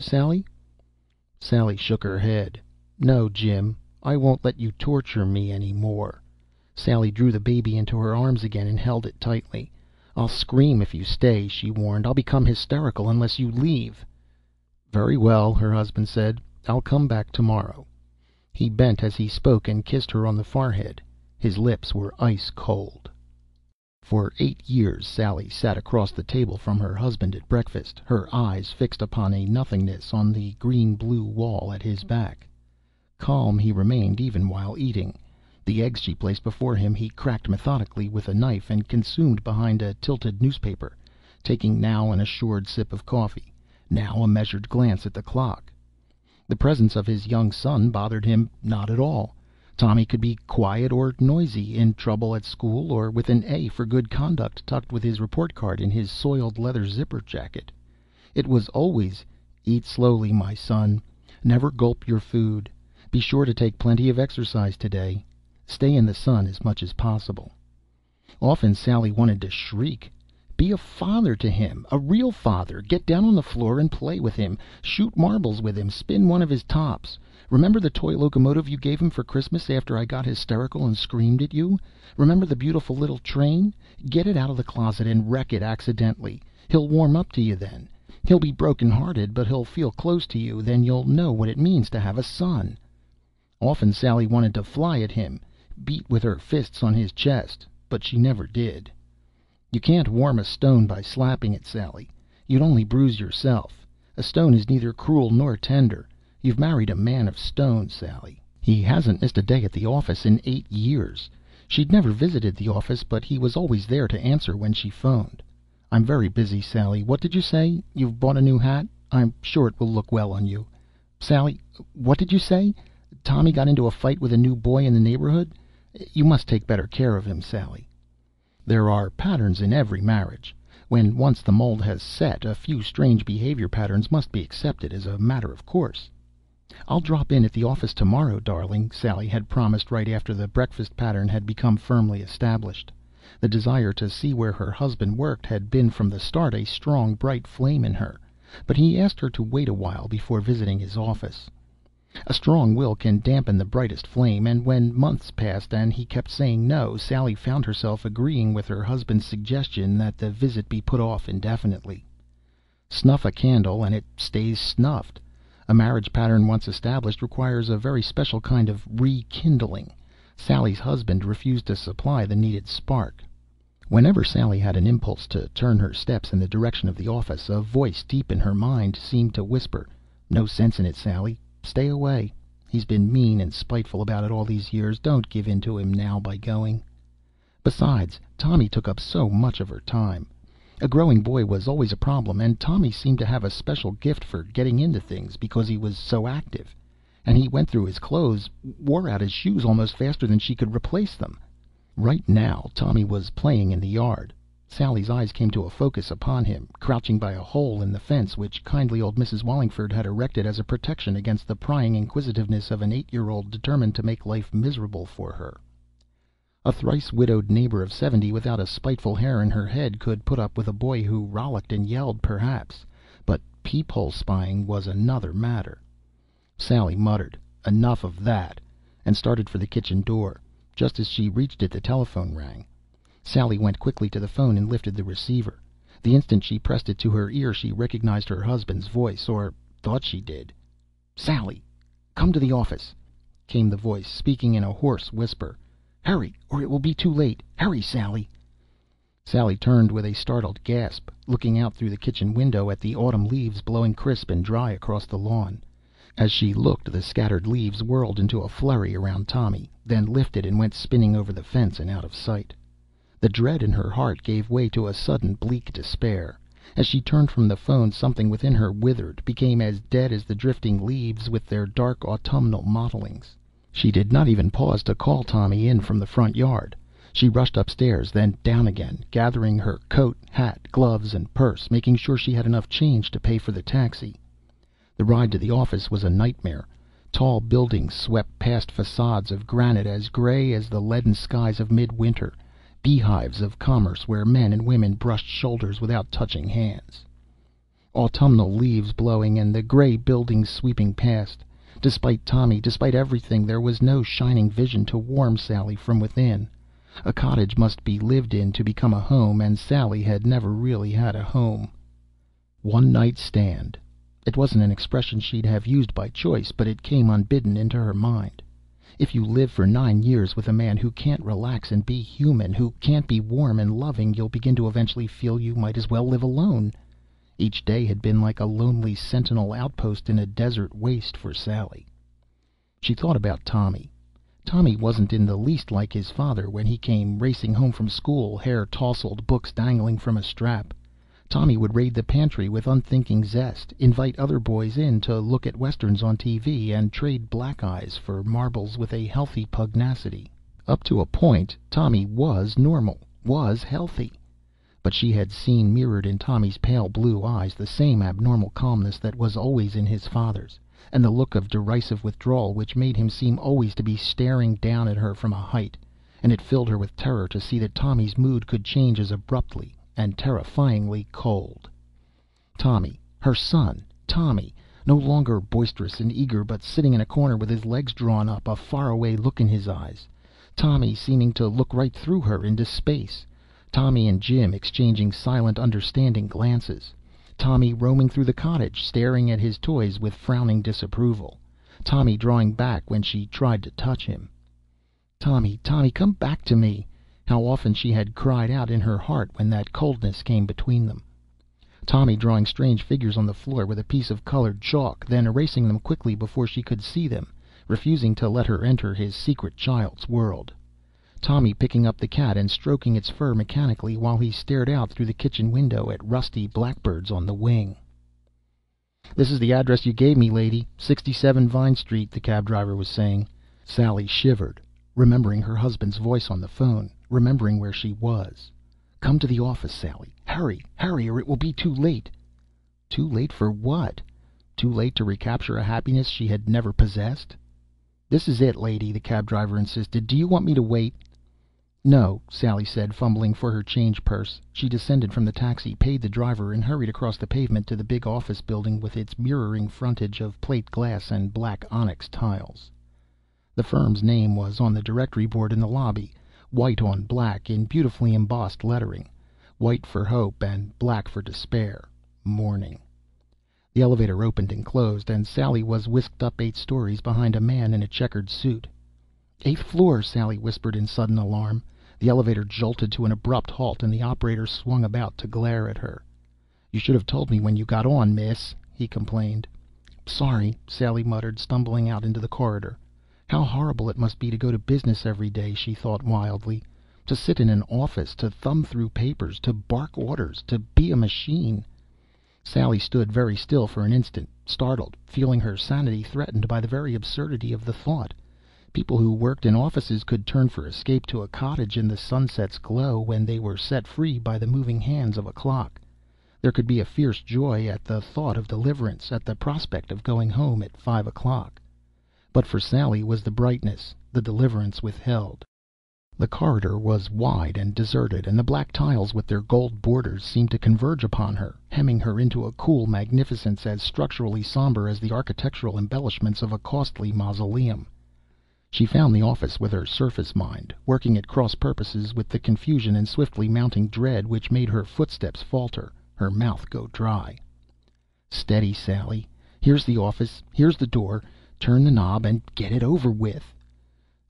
Sally?" Sally shook her head. "No, Jim. I won't let you torture me any more." Sally drew the baby into her arms again and held it tightly. "I'll scream if you stay," she warned. "I'll become hysterical unless you leave." "Very well," her husband said. "I'll come back tomorrow." He bent as he spoke and kissed her on the forehead. His lips were ice cold. For 8 years Sally sat across the table from her husband at breakfast, her eyes fixed upon a nothingness on the green-blue wall at his back. Calm he remained even while eating. The eggs she placed before him he cracked methodically with a knife and consumed behind a tilted newspaper, taking now an assured sip of coffee, now a measured glance at the clock. The presence of his young son bothered him not at all. Tommy could be quiet or noisy, in trouble at school, or with an A for good conduct tucked with his report card in his soiled leather zipper jacket. It was always, "Eat slowly, my son. Never gulp your food. Be sure to take plenty of exercise today. Stay in the sun as much as possible." Often Sally wanted to shriek. Be a father to him, a real father. Get down on the floor and play with him. Shoot marbles with him. Spin one of his tops. Remember the toy locomotive you gave him for Christmas after I got hysterical and screamed at you? Remember the beautiful little train? Get it out of the closet and wreck it accidentally. He'll warm up to you then. He'll be broken-hearted, but he'll feel close to you. Then you'll know what it means to have a son. Often Sally wanted to fly at him, beat with her fists on his chest, but she never did. "You can't warm a stone by slapping it, Sally. You'd only bruise yourself. A stone is neither cruel nor tender. You've married a man of stone, Sally." He hasn't missed a day at the office in 8 years. She'd never visited the office, but he was always there to answer when she phoned. "I'm very busy, Sally. What did you say? You've bought a new hat? I'm sure it will look well on you." "Sally, what did you say? Tommy got into a fight with a new boy in the neighborhood? You must take better care of him, Sally." There are patterns in every marriage. When once the mold has set, a few strange behavior patterns must be accepted as a matter of course. "I'll drop in at the office tomorrow, darling," Sally had promised right after the breakfast pattern had become firmly established. The desire to see where her husband worked had been from the start a strong, bright flame in her, but he asked her to wait a while before visiting his office. A strong will can dampen the brightest flame, and when months passed and he kept saying no, Sally found herself agreeing with her husband's suggestion that the visit be put off indefinitely. Snuff a candle and it stays snuffed. A marriage pattern once established requires a very special kind of rekindling. Sally's husband refused to supply the needed spark. Whenever Sally had an impulse to turn her steps in the direction of the office, a voice deep in her mind seemed to whisper, "No sense in it, Sally. Stay away. He's been mean and spiteful about it all these years. Don't give in to him now by going." Besides, Tommy took up so much of her time. A growing boy was always a problem, and Tommy seemed to have a special gift for getting into things because he was so active. And he went through his clothes, wore out his shoes almost faster than she could replace them. Right now Tommy was playing in the yard. Sally's eyes came to a focus upon him, crouching by a hole in the fence which kindly old Mrs. Wallingford had erected as a protection against the prying inquisitiveness of an 8-year-old determined to make life miserable for her. A thrice widowed neighbor of 70 without a spiteful hair in her head could put up with a boy who rollicked and yelled, perhaps, but peephole spying was another matter. Sally muttered, "Enough of that," and started for the kitchen door. Just as she reached it, the telephone rang. Sally went quickly to the phone and lifted the receiver. The instant she pressed it to her ear, she recognized her husband's voice, or thought she did. "Sally, come to the office," came the voice, speaking in a hoarse whisper. "Hurry, or it will be too late. Hurry, Sally." Sally turned with a startled gasp, looking out through the kitchen window at the autumn leaves blowing crisp and dry across the lawn. As she looked, the scattered leaves whirled into a flurry around Tommy, then lifted and went spinning over the fence and out of sight. The dread in her heart gave way to a sudden bleak despair. As she turned from the phone, something within her withered, became as dead as the drifting leaves with their dark autumnal mottlings. She did not even pause to call Tommy in from the front yard. She rushed upstairs, then down again, gathering her coat, hat, gloves, and purse, making sure she had enough change to pay for the taxi. The ride to the office was a nightmare. Tall buildings swept past, facades of granite as gray as the leaden skies of midwinter, beehives of commerce where men and women brushed shoulders without touching hands. Autumnal leaves blowing and the gray buildings sweeping past. Despite Tommy, despite everything, there was no shining vision to warm Sally from within. A cottage must be lived in to become a home, and Sally had never really had a home. One night stand. It wasn't an expression she'd have used by choice, but it came unbidden into her mind. If you live for 9 years with a man who can't relax and be human, who can't be warm and loving, you'll begin to eventually feel you might as well live alone. Each day had been like a lonely sentinel outpost in a desert waste for Sally. She thought about Tommy. Tommy wasn't in the least like his father when he came racing home from school, hair tousled, books dangling from a strap. Tommy would raid the pantry with unthinking zest, invite other boys in to look at westerns on TV, and trade black eyes for marbles with a healthy pugnacity. Up to a point, Tommy was normal, was healthy. But she had seen mirrored in Tommy's pale blue eyes the same abnormal calmness that was always in his father's, and the look of derisive withdrawal which made him seem always to be staring down at her from a height, and it filled her with terror to see that Tommy's mood could change as abruptly and terrifyingly cold. Tommy, her son, Tommy, no longer boisterous and eager, but sitting in a corner with his legs drawn up, a faraway look in his eyes. Tommy seeming to look right through her into space. Tommy and Jim exchanging silent, understanding glances. Tommy roaming through the cottage, staring at his toys with frowning disapproval. Tommy drawing back when she tried to touch him. "Tommy, Tommy, come back to me!" How often she had cried out in her heart when that coldness came between them. Tommy drawing strange figures on the floor with a piece of colored chalk, then erasing them quickly before she could see them, refusing to let her enter his secret child's world. Tommy picking up the cat and stroking its fur mechanically while he stared out through the kitchen window at rusty blackbirds on the wing. "This is the address you gave me, lady. 67 Vine Street," the cab driver was saying. Sally shivered, remembering her husband's voice on the phone, remembering where she was. "Come to the office, Sally. Hurry, hurry, or it will be too late." Too late for what? Too late to recapture a happiness she had never possessed? "This is it, lady," the cab driver insisted. "Do you want me to wait?" "No," Sally said, fumbling for her change purse. She descended from the taxi, paid the driver, and hurried across the pavement to the big office building with its mirroring frontage of plate glass and black onyx tiles. The firm's name was on the directory board in the lobby, white on black in beautifully embossed lettering. White for hope and black for despair. Mourning. The elevator opened and closed, and Sally was whisked up 8 stories behind a man in a checkered suit. "8th floor," Sally whispered in sudden alarm. The elevator jolted to an abrupt halt, and the operator swung about to glare at her. "You should have told me when you got on, miss," he complained. "Sorry," Sally muttered, stumbling out into the corridor. How horrible it must be to go to business every day, she thought wildly. To sit in an office, to thumb through papers, to bark orders, to be a machine. Sally stood very still for an instant, startled, feeling her sanity threatened by the very absurdity of the thought. People who worked in offices could turn for escape to a cottage in the sunset's glow when they were set free by the moving hands of a clock. There could be a fierce joy at the thought of deliverance, at the prospect of going home at 5 o'clock. But for Sally was the brightness, the deliverance withheld. The corridor was wide and deserted, and the black tiles with their gold borders seemed to converge upon her, hemming her into a cool magnificence as structurally somber as the architectural embellishments of a costly mausoleum. She found the office with her surface mind, working at cross purposes with the confusion and swiftly mounting dread which made her footsteps falter, her mouth go dry. "Steady, Sally. Here's the office, here's the door. Turn the knob and get it over with."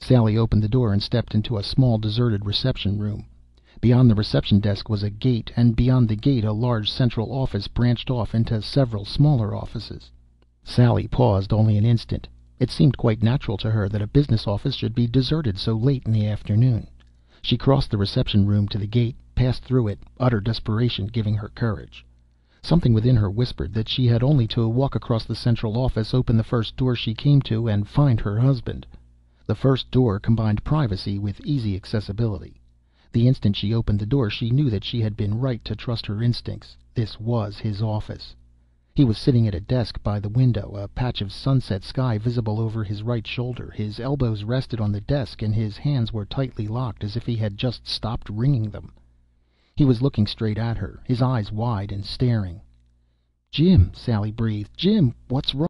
Sally opened the door and stepped into a small deserted reception room. Beyond the reception desk was a gate, and beyond the gate a large central office branched off into several smaller offices. Sally paused only an instant. It seemed quite natural to her that a business office should be deserted so late in the afternoon. She crossed the reception room to the gate, passed through it, utter desperation giving her courage. Something within her whispered that she had only to walk across the central office, open the first door she came to, and find her husband. The first door combined privacy with easy accessibility. The instant she opened the door she knew that she had been right to trust her instincts. This was his office. He was sitting at a desk by the window, a patch of sunset sky visible over his right shoulder. His elbows rested on the desk, and his hands were tightly locked, as if he had just stopped wringing them. He was looking straight at her, his eyes wide and staring. "Jim," Sally breathed. "Jim, what's wrong?"